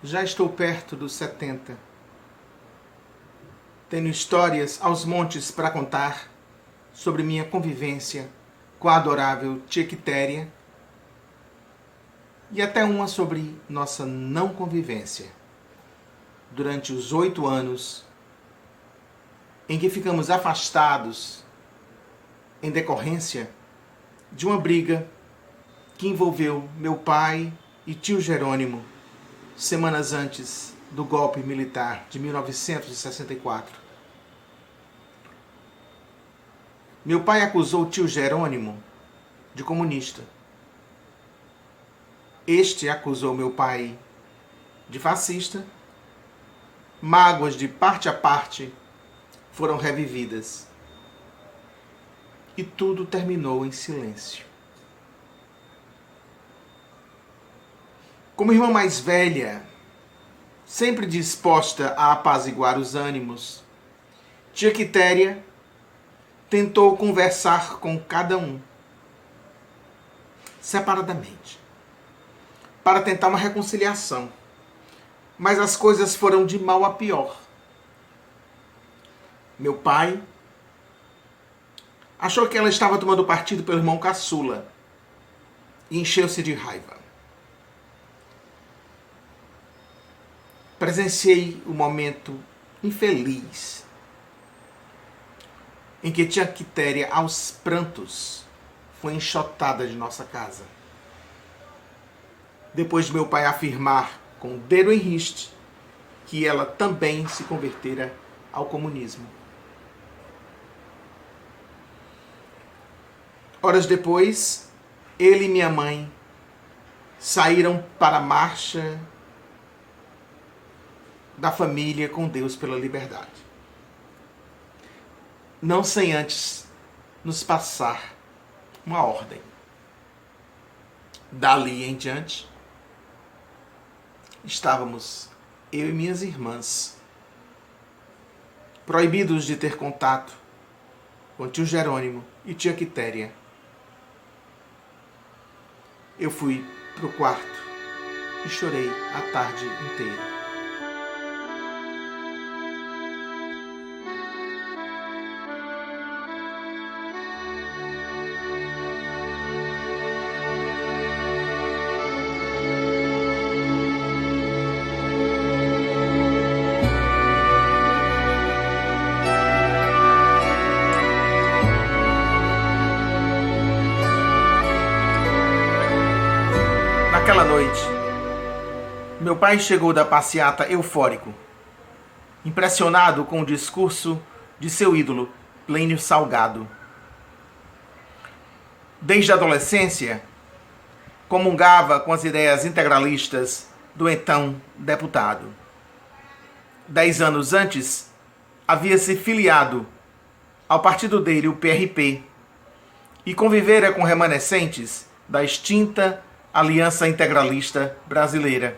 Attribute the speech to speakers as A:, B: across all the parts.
A: Já estou perto dos 70. Tenho histórias aos montes para contar sobre minha convivência com a adorável tia Quitéria e até uma sobre nossa não convivência durante os 8 anos em que ficamos afastados em decorrência de uma briga que envolveu meu pai e tio Jerônimo semanas antes do golpe militar de 1964. Meu pai acusou o tio Jerônimo de comunista. Este acusou meu pai de fascista. Mágoas de parte a parte foram revividas. E tudo terminou em silêncio. Como irmã mais velha, sempre disposta a apaziguar os ânimos, tia Quitéria tentou conversar com cada um, separadamente, para tentar uma reconciliação. Mas as coisas foram de mal a pior. Meu pai achou que ela estava tomando partido pelo irmão caçula e encheu-se de raiva. Presenciei o momento infeliz em que tia Quitéria, aos prantos, foi enxotada de nossa casa. Depois de meu pai afirmar com o dedo em riste que ela também se convertera ao comunismo. Horas depois, ele e minha mãe saíram para a marcha da família com Deus pela liberdade. Não sem antes nos passar uma ordem. Dali em diante, estávamos, eu e minhas irmãs, proibidos de ter contato com tio Jerônimo e tia Quitéria. Eu fui pro quarto e chorei a tarde inteira. Naquela noite, meu pai chegou da passeata eufórico, impressionado com o discurso de seu ídolo, Plínio Salgado. Desde a adolescência, comungava com as ideias integralistas do então deputado. 10 anos antes, havia se filiado ao partido dele, o PRP, e convivera com remanescentes da extinta Aliança Integralista Brasileira.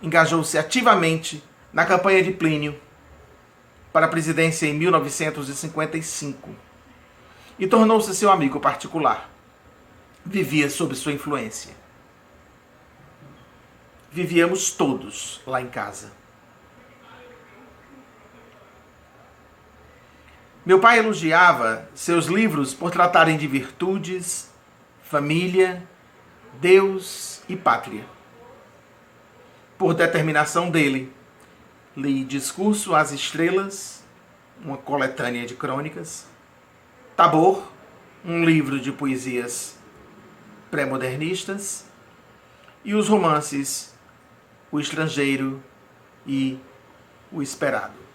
A: Engajou-se ativamente na campanha de Plínio para a presidência em 1955 e tornou-se seu amigo particular. Vivia sob sua influência. Vivíamos todos lá em casa. Meu pai elogiava seus livros por tratarem de virtudes, família, Deus e pátria. Por determinação dele, li Discurso às Estrelas, uma coletânea de crônicas, Tabor, um livro de poesias pré-modernistas, e os romances O Estrangeiro e O Esperado.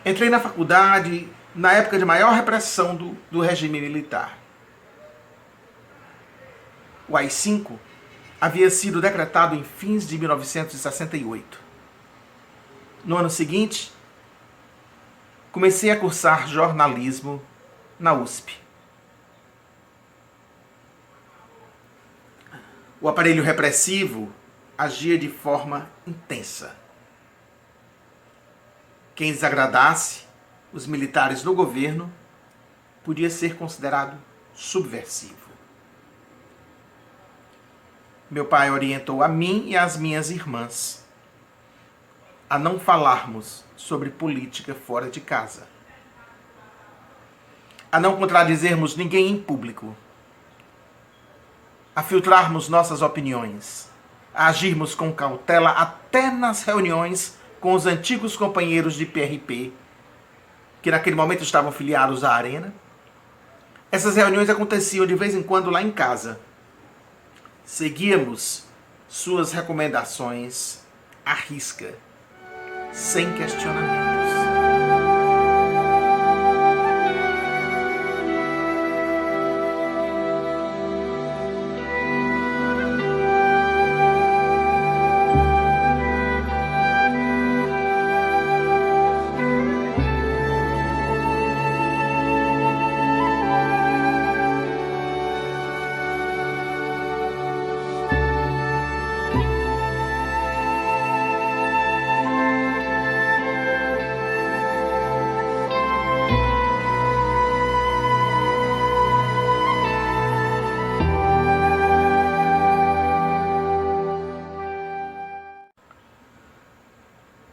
A: Entrei na faculdade na época de maior repressão do regime militar. O AI-5 havia sido decretado em fins de 1968. No ano seguinte, comecei a cursar jornalismo na USP. O aparelho repressivo agia de forma intensa. Quem desagradasse os militares do governo podia ser considerado subversivo. meu pai orientou a mim e às minhas irmãs a não falarmos sobre política fora de casa, a não contradizermos ninguém em público, a filtrarmos nossas opiniões, a agirmos com cautela até nas reuniões com os antigos companheiros de PRP, que naquele momento estavam filiados à Arena. Essas reuniões aconteciam de vez em quando lá em casa. Seguíamos suas recomendações à risca, sem questionamentos.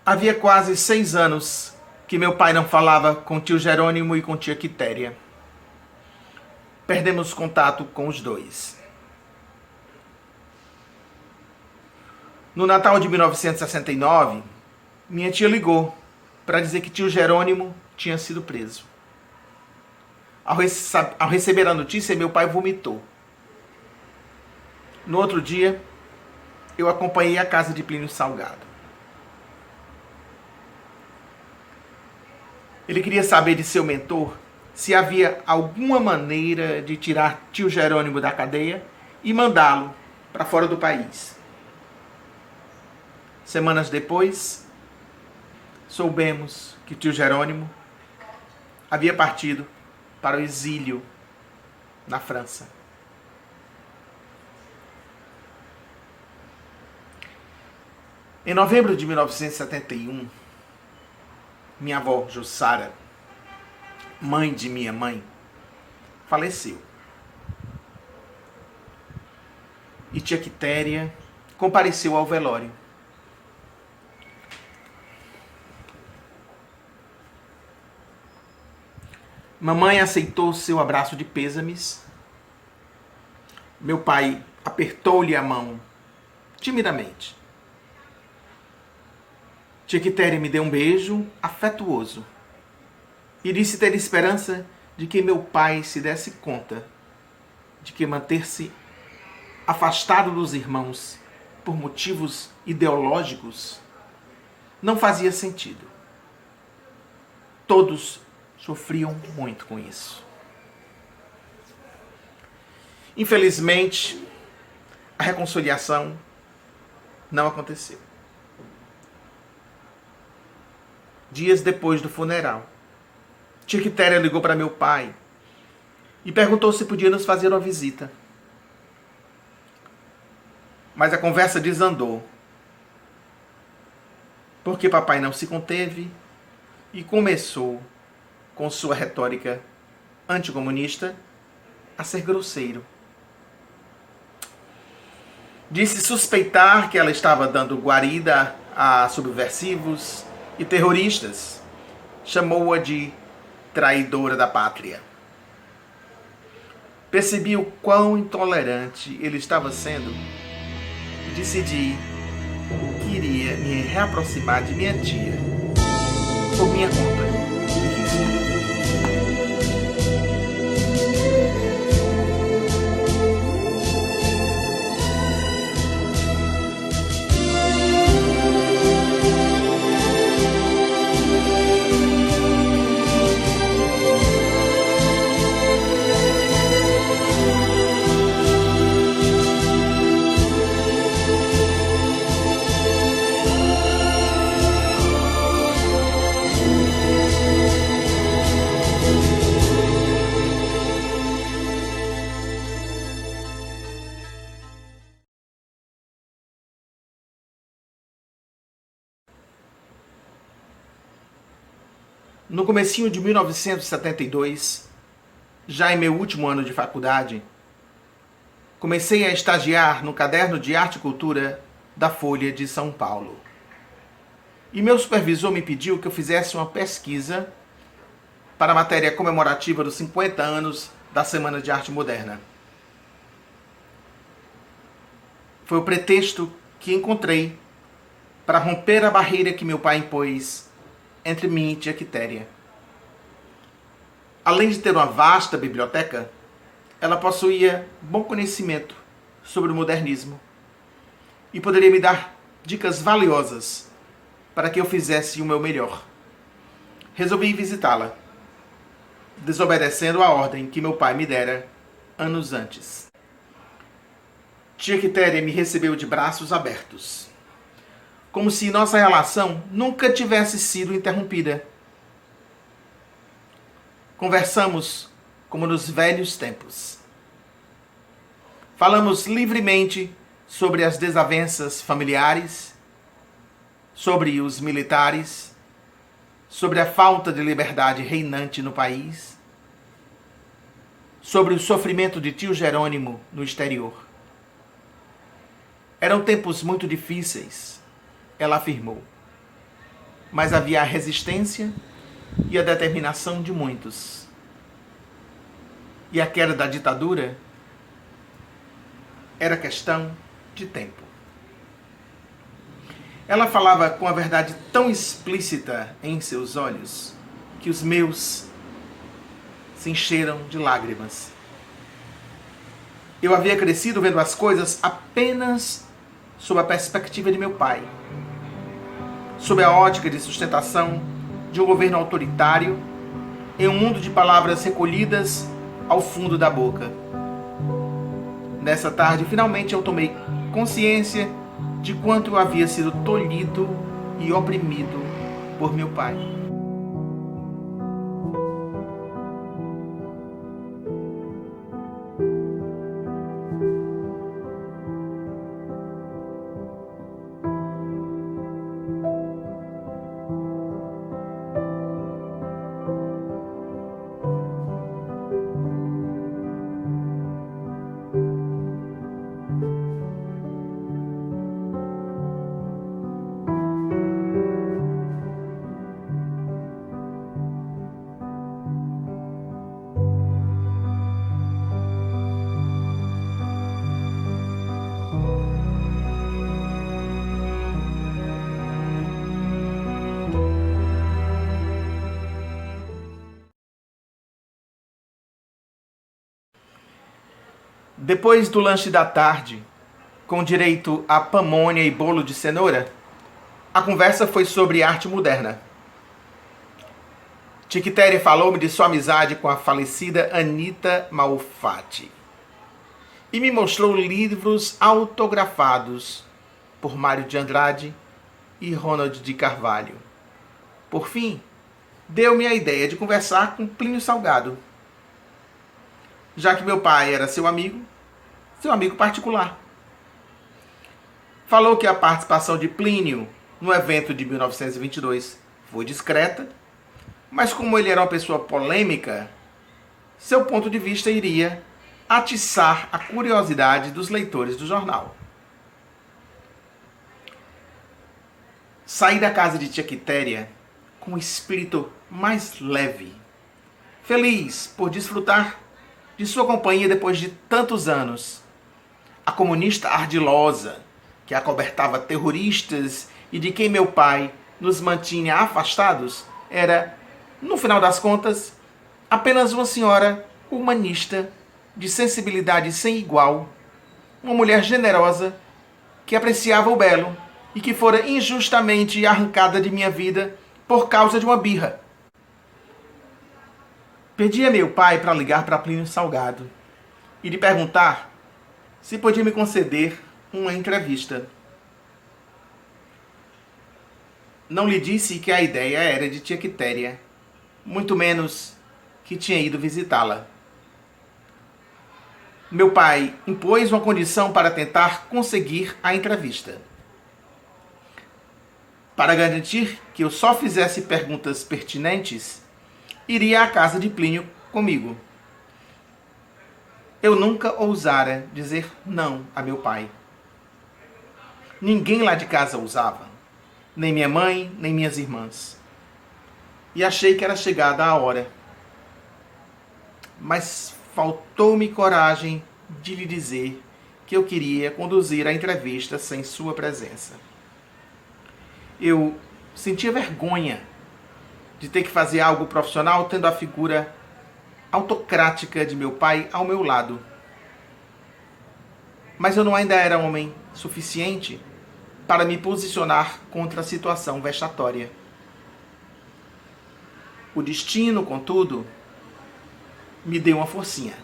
A: Havia quase 6 anos que meu pai não falava com tio Jerônimo e com tia Quitéria. Perdemos contato com os dois. No Natal de 1969, minha tia ligou para dizer que tio Jerônimo tinha sido preso. Ao receber a notícia, meu pai vomitou. No outro dia, eu acompanhei a casa de Plínio Salgado. Ele queria saber de seu mentor se havia alguma maneira de tirar tio Jerônimo da cadeia e mandá-lo para fora do país. Semanas depois, soubemos que tio Jerônimo havia partido para o exílio na França. Em novembro de 1971, minha avó, Jussara, mãe de minha mãe, faleceu. E tia Quitéria compareceu ao velório. Mamãe aceitou seu abraço de pêsames. Meu pai apertou-lhe a mão timidamente. Tia Quitéria me deu um beijo afetuoso e disse ter esperança de que meu pai se desse conta de que manter-se afastado dos irmãos por motivos ideológicos não fazia sentido. Todos sofriam muito com isso. Infelizmente, a reconciliação não aconteceu. Dias depois do funeral, tia Quitéria ligou para meu pai e perguntou se podia nos fazer uma visita. Mas a conversa desandou, porque papai não se conteve e começou, com sua retórica anticomunista, a ser grosseiro. Disse suspeitar que ela estava dando guarida a subversivos e terroristas. Chamou-a de traidora da pátria. Percebi o quão intolerante ele estava sendo e decidi que iria me reaproximar de minha tia por minha conta. No comecinho de 1972, já em meu último ano de faculdade, comecei a estagiar no caderno de arte e cultura da Folha de São Paulo. E meu supervisor me pediu que eu fizesse uma pesquisa para a matéria comemorativa dos 50 anos da Semana de Arte Moderna. Foi o pretexto que encontrei para romper a barreira que meu pai impôs entre mim e tia Quitéria. Além de ter uma vasta biblioteca, ela possuía bom conhecimento sobre o modernismo e poderia me dar dicas valiosas para que eu fizesse o meu melhor. Resolvi visitá-la, desobedecendo a ordem que meu pai me dera anos antes. Tia Quitéria me recebeu de braços abertos, como se nossa relação nunca tivesse sido interrompida. Conversamos como nos velhos tempos. Falamos livremente sobre as desavenças familiares, sobre os militares, sobre a falta de liberdade reinante no país, sobre o sofrimento de tio Jerônimo no exterior. Eram tempos muito difíceis, ela afirmou, mas havia a resistência e a determinação de muitos. E a queda da ditadura era questão de tempo. Ela falava com a verdade tão explícita em seus olhos que os meus se encheram de lágrimas. Eu havia crescido vendo as coisas apenas sob a perspectiva de meu pai, sob a ótica de sustentação de um governo autoritário, em um mundo de palavras recolhidas ao fundo da boca. Nessa tarde, finalmente eu tomei consciência de quanto eu havia sido tolhido e oprimido por meu pai. Depois do lanche da tarde, com direito a pamonha e bolo de cenoura, a conversa foi sobre arte moderna. Tia Quitéria falou-me de sua amizade com a falecida Anita Malfatti e me mostrou livros autografados por Mário de Andrade e Ronald de Carvalho. Por fim, deu-me a ideia de conversar com Plínio Salgado, já que meu pai era seu amigo particular. Falou que a participação de Plínio no evento de 1922 foi discreta, mas como ele era uma pessoa polêmica, seu ponto de vista iria atiçar a curiosidade dos leitores do jornal. Saí da casa de tia Quitéria com o espírito mais leve, feliz por desfrutar de sua companhia depois de tantos anos. A comunista ardilosa, que acobertava terroristas e de quem meu pai nos mantinha afastados, era, no final das contas, apenas uma senhora humanista, de sensibilidade sem igual, uma mulher generosa, que apreciava o belo e que fora injustamente arrancada de minha vida por causa de uma birra. Pedi a meu pai para ligar para Plínio Salgado e lhe perguntar se podia me conceder uma entrevista. Não lhe disse que a ideia era de tia Quitéria, muito menos que tinha ido visitá-la. Meu pai impôs uma condição para tentar conseguir a entrevista. Para garantir que eu só fizesse perguntas pertinentes, iria à casa de Plínio comigo. Eu nunca ousara dizer não a meu pai. Ninguém lá de casa ousava, nem minha mãe, nem minhas irmãs. E achei que era chegada a hora. Mas faltou-me coragem de lhe dizer que eu queria conduzir a entrevista sem sua presença. Eu sentia vergonha de ter que fazer algo profissional tendo a figura autocrática de meu pai ao meu lado. Mas eu não ainda era homem suficiente para me posicionar contra a situação vexatória. O destino, contudo, me deu uma forcinha.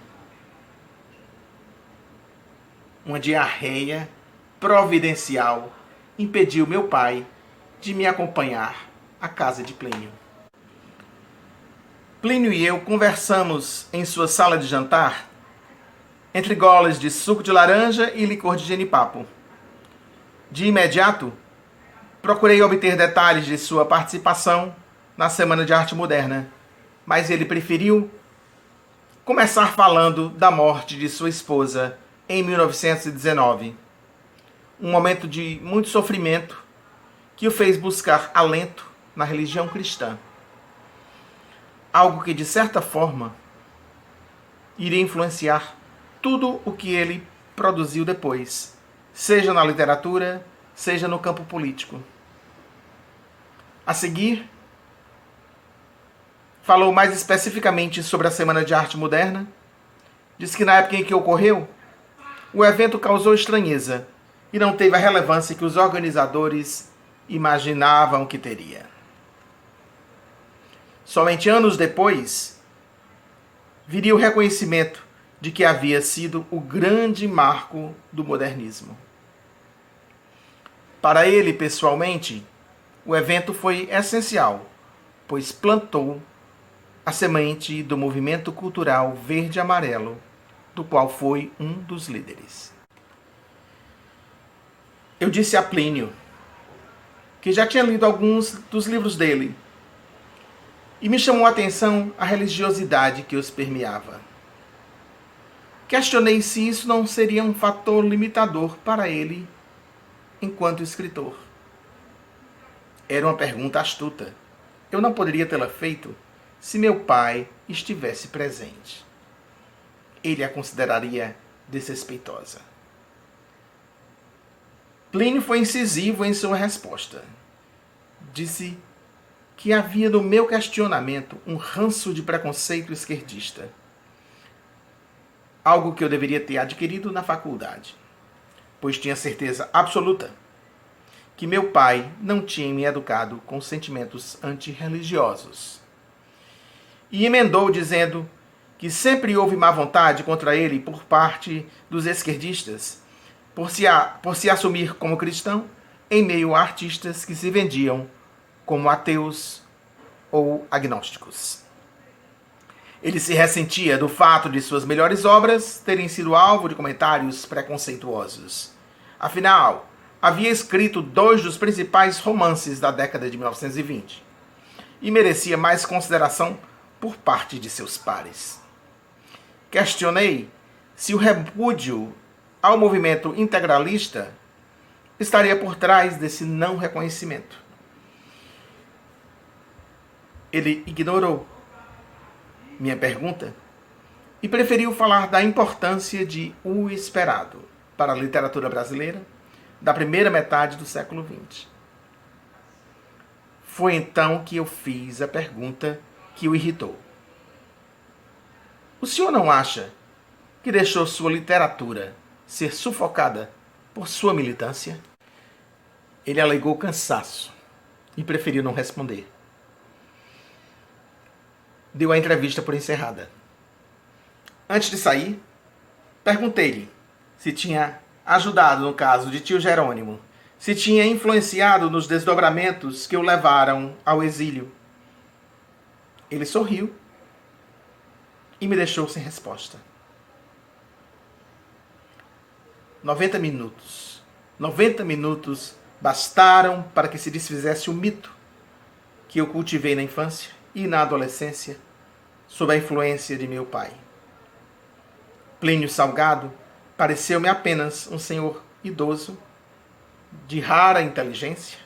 A: Uma diarreia providencial impediu meu pai de me acompanhar à casa de Plínio. Plínio e eu conversamos em sua sala de jantar, entre goles de suco de laranja e licor de jenipapo. De imediato, procurei obter detalhes de sua participação na Semana de Arte Moderna, mas ele preferiu começar falando da morte de sua esposa em 1919. Um momento de muito sofrimento que o fez buscar alento na religião cristã. Algo que, de certa forma, iria influenciar tudo o que ele produziu depois, seja na literatura, seja no campo político. A seguir, falou mais especificamente sobre a Semana de Arte Moderna. Diz que na época em que ocorreu, o evento causou estranheza e não teve a relevância que os organizadores imaginavam que teria. Somente anos depois, viria o reconhecimento de que havia sido o grande marco do modernismo. Para ele, pessoalmente, o evento foi essencial, pois plantou a semente do movimento cultural verde-amarelo, do qual foi um dos líderes. Eu disse a Plínio que já tinha lido alguns dos livros dele, e me chamou a atenção a religiosidade que os permeava. Questionei se isso não seria um fator limitador para ele enquanto escritor. Era uma pergunta astuta. Eu não poderia tê-la feito se meu pai estivesse presente. Ele a consideraria desrespeitosa. Plínio foi incisivo em sua resposta. Disse que havia no meu questionamento um ranço de preconceito esquerdista. Algo que eu deveria ter adquirido na faculdade, pois tinha certeza absoluta que meu pai não tinha me educado com sentimentos antirreligiosos. E emendou dizendo que sempre houve má vontade contra ele por parte dos esquerdistas, por se assumir como cristão em meio a artistas que se vendiam como ateus ou agnósticos. Ele se ressentia do fato de suas melhores obras terem sido alvo de comentários preconceituosos. Afinal, havia escrito 2 dos principais romances da década de 1920 e merecia mais consideração por parte de seus pares. Questionei se o repúdio ao movimento integralista estaria por trás desse não reconhecimento. Ele ignorou minha pergunta e preferiu falar da importância de O Esperado para a literatura brasileira da primeira metade do século XX. Foi então que eu fiz a pergunta que o irritou. O senhor não acha que deixou sua literatura ser sufocada por sua militância? Ele alegou cansaço e preferiu não responder. Deu a entrevista por encerrada. Antes de sair, perguntei-lhe se tinha ajudado no caso de tio Jerônimo, se tinha influenciado nos desdobramentos que o levaram ao exílio. Ele sorriu e me deixou sem resposta. 90 minutos. 90 minutos bastaram para que se desfizesse o mito que eu cultivei na infância e na adolescência sob a influência de meu pai. Plínio Salgado pareceu-me apenas um senhor idoso, de rara inteligência,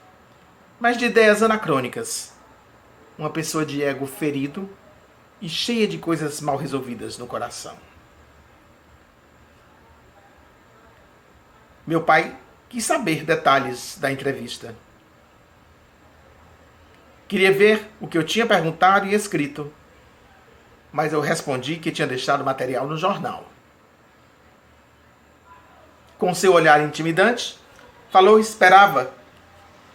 A: mas de ideias anacrônicas, uma pessoa de ego ferido e cheia de coisas mal resolvidas no coração. Meu pai quis saber detalhes da entrevista. Queria ver o que eu tinha perguntado e escrito, mas eu respondi que tinha deixado o material no jornal. Com seu olhar intimidante, falou que esperava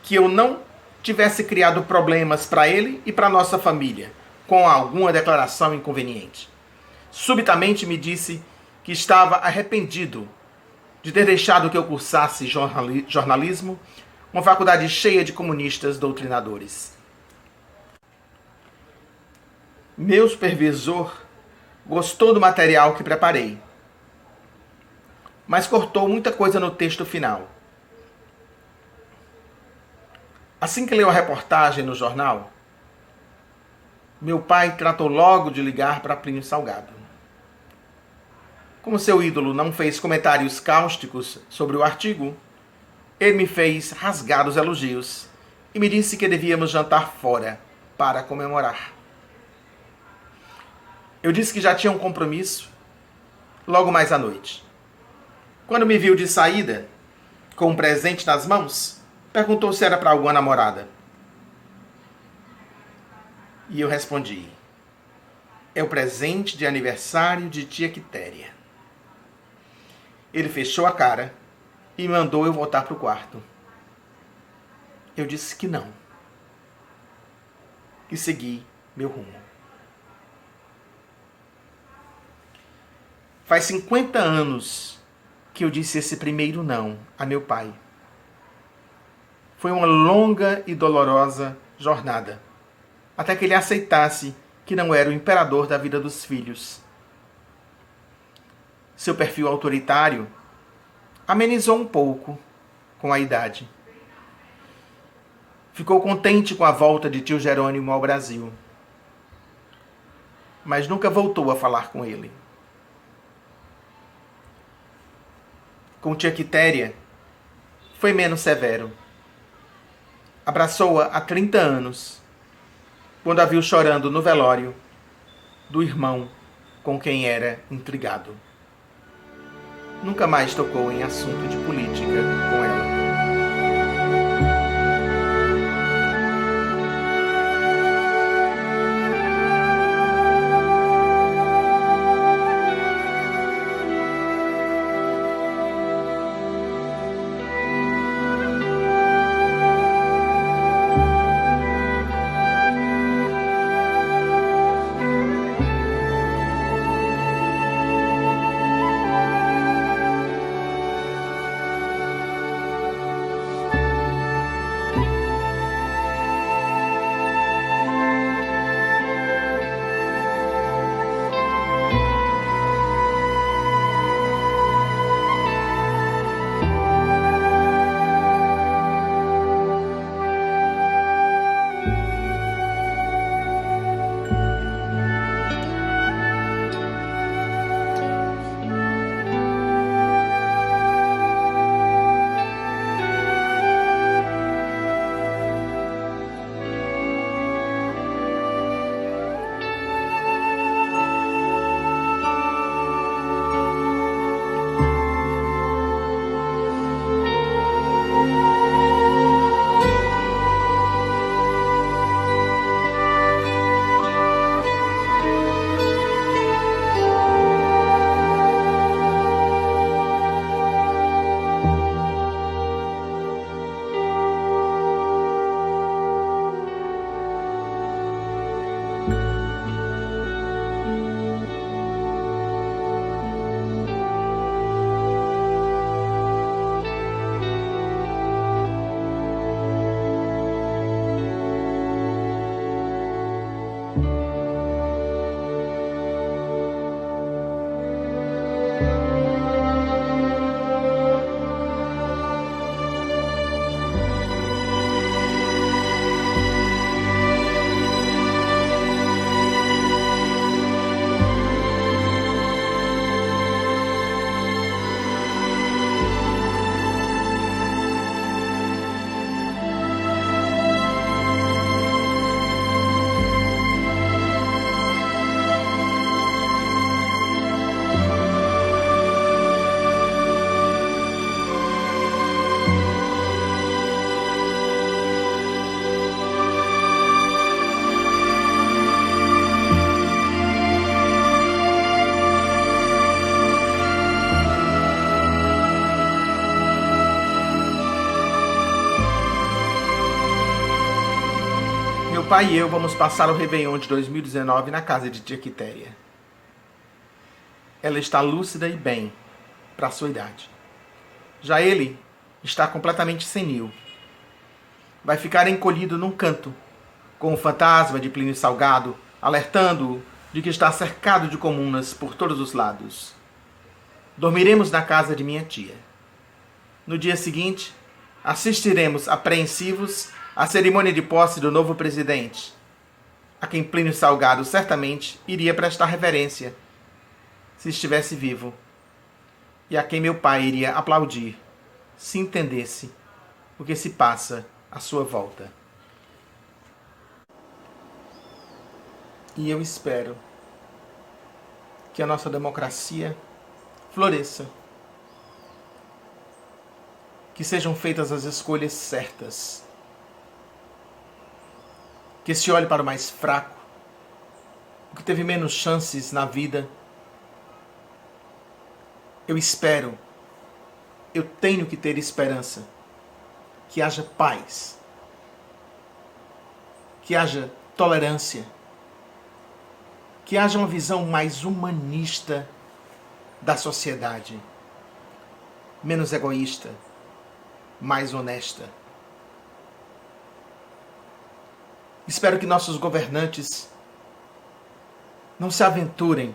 A: que eu não tivesse criado problemas para ele e para nossa família, com alguma declaração inconveniente. Subitamente me disse que estava arrependido de ter deixado que eu cursasse jornalismo, uma faculdade cheia de comunistas doutrinadores. Meu supervisor gostou do material que preparei, mas cortou muita coisa no texto final. Assim que leu a reportagem no jornal, meu pai tratou logo de ligar para Plínio Salgado. Como seu ídolo não fez comentários cáusticos sobre o artigo, ele me fez rasgar os elogios e me disse que devíamos jantar fora para comemorar. Eu disse que já tinha um compromisso logo mais à noite. Quando me viu de saída, com um presente nas mãos, perguntou se era para alguma namorada. E eu respondi: é o presente de aniversário de tia Quitéria. Ele fechou a cara e mandou eu voltar para o quarto. Eu disse que não. E segui meu rumo. Faz 50 anos que eu disse esse primeiro não a meu pai. Foi uma longa e dolorosa jornada, até que ele aceitasse que não era o imperador da vida dos filhos. Seu perfil autoritário amenizou um pouco com a idade. Ficou contente com a volta de tio Jerônimo ao Brasil, mas nunca voltou a falar com ele. Com tia Quitéria, foi menos severo. Abraçou-a há 30 anos, quando a viu chorando no velório do irmão com quem era intrigado. Nunca mais tocou em assunto de política com ela. pai e eu vamos passar o Réveillon de 2019 na casa de tia Quitéria. Ela está lúcida e bem para a sua idade. Já ele está completamente senil. Vai ficar encolhido num canto, com o fantasma de Plínio Salgado, alertando-o de que está cercado de comunas por todos os lados. Dormiremos na casa de minha tia. No dia seguinte, assistiremos apreensivos à cerimônia de posse do novo presidente, a quem Plínio Salgado certamente iria prestar reverência, se estivesse vivo, e a quem meu pai iria aplaudir, se entendesse o que se passa à sua volta. E eu espero que a nossa democracia floresça, que sejam feitas as escolhas certas, que se olhe para o mais fraco, o que teve menos chances na vida. Eu espero, eu tenho que ter esperança, que haja paz, que haja tolerância, que haja uma visão mais humanista da sociedade, menos egoísta, mais honesta. Espero que nossos governantes não se aventurem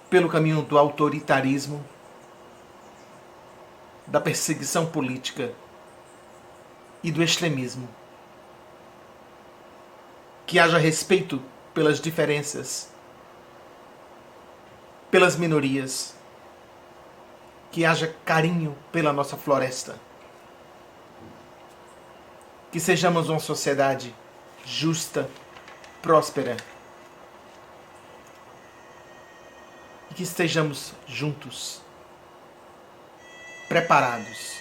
A: pelo caminho do autoritarismo, da perseguição política e do extremismo. Que haja respeito pelas diferenças, pelas minorias. Que haja carinho pela nossa floresta. Que sejamos uma sociedade justa, próspera. E que estejamos juntos, preparados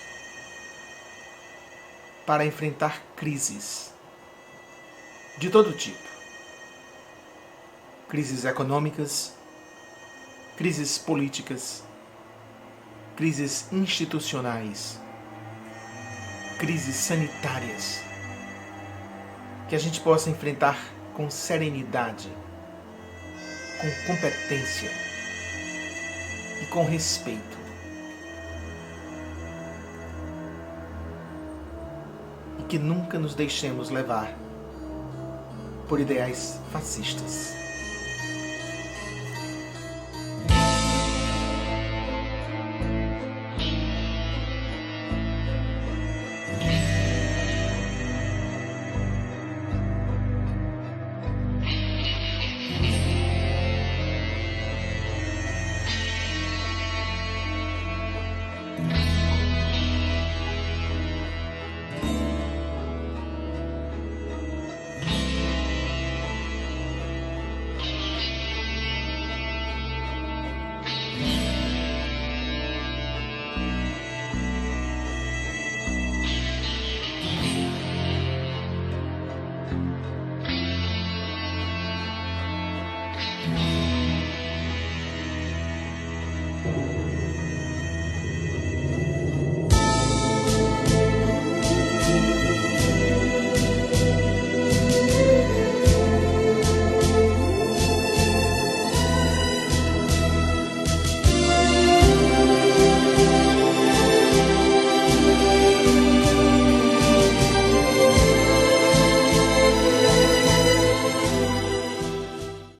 A: para enfrentar crises de todo tipo. Crises econômicas, crises políticas, crises institucionais, crises sanitárias, que a gente possa enfrentar com serenidade, com competência e com respeito. E que nunca nos deixemos levar por ideais fascistas.